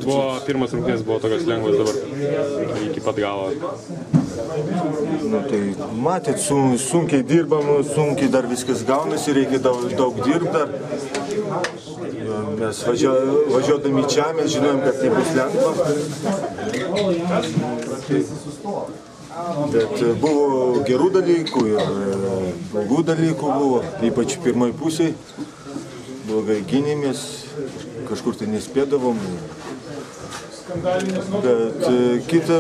buvo pirmas rungtynės buvo tokios lengvas dabar iki pat galo. Nu, tai matėt, sunkiai dirbam, sunkiai dar viskas gaunasi, reikia daug dirbti dar. Mes važiuodami čia, mes žinojom, kad tai bus lengva. Bet buvo gerų dalykų ir blogų dalykų buvo, ypač pirmoj pusėj. Blogai gynėmės, kažkur tai nespėdavom. Bet kitą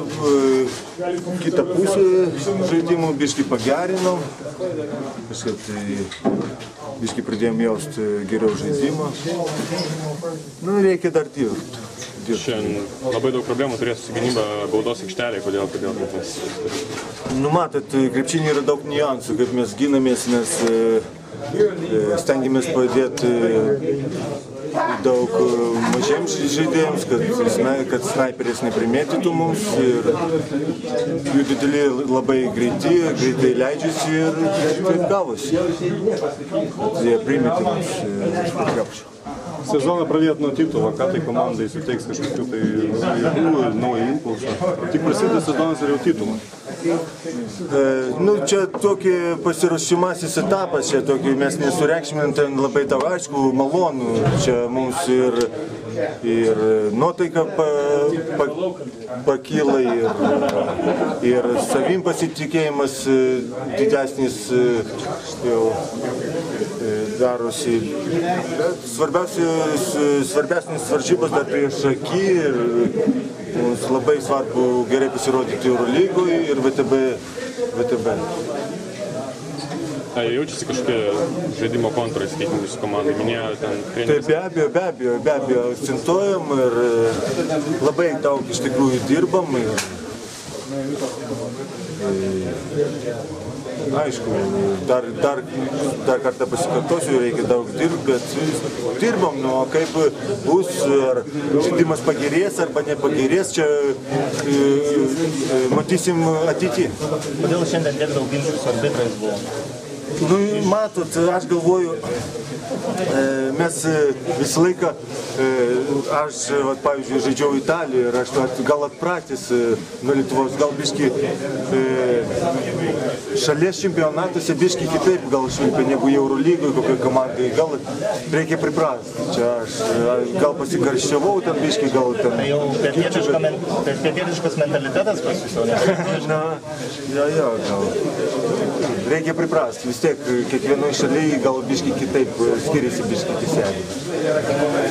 pusę žaidimų biškį pagerinom. Biškį pradėjom jausti geriau žaidimą. Nu, reikia dar dirbti. Šiandien labai daug problemų turės su gynyba baudos aikštelėje, kodėl mes. Nu, matot, krepšinį yra daug niuansų, kaip mes ginamės, nes stengiamės padėti daug mažiems žaidėjams, kad snaiperis neprimėtytų mums ir jų dideli labai greitai leidžiasi ir taip gavosi. Jie primėtė mums krepšio. Sezoną pradėt nuo titulo, ką tai komandai suteiks kažkokių tai naują impulsą. Tik prasideda sezonas ir jau titulą. Nu, čia tokį pasiruošimasis etapas, čia tokį mes nesureikšminam ten labai daug, aišku, malonu, čia mums ir nuotaika pakyla ir savim pasitikėjimas didesnis jau darosi. Svarbesnis varžybos dar prieš akį ir mums labai svarbu gerai pasirodyti Eurolygoje ir VTB. Jaučiasi kažkokie žaidimo kontrai, sakykime, jūsų komandai, minėjo ten treneris? Tai be abejo, akcentuojam ir labai daug iš tikrųjų dirbam. Aišku, dar kartą pasikartosiu, reikia daug dirbti, bet dirbam, nu, kaip bus, ar žaidimas pagerės arba nepagerės, čia matysim ateityje. Kodėl šiandien tiek daug ginčų su arbitrais buvo? Nu, matot, aš galvoju, mes visą laiką, aš, pavyzdžiui, žaidžiau Italijoje ir aš gal atpratęs nuo Lietuvos, gal biškį šalies čempionatuose biškį kitaip gal švilpia negu Eurolygoje kokiai komandai, gal reikia priprasti. Čia aš gal pasikarščiavau ten biškį, gal ten... Tai jau pietietiškas mentalitetas pas jūs jau ne? Na, jo, gal. Reikia priprasti, vis tiek kiekvienoj šalyje gal biškį kitaip skiriasi biškį teisėjai.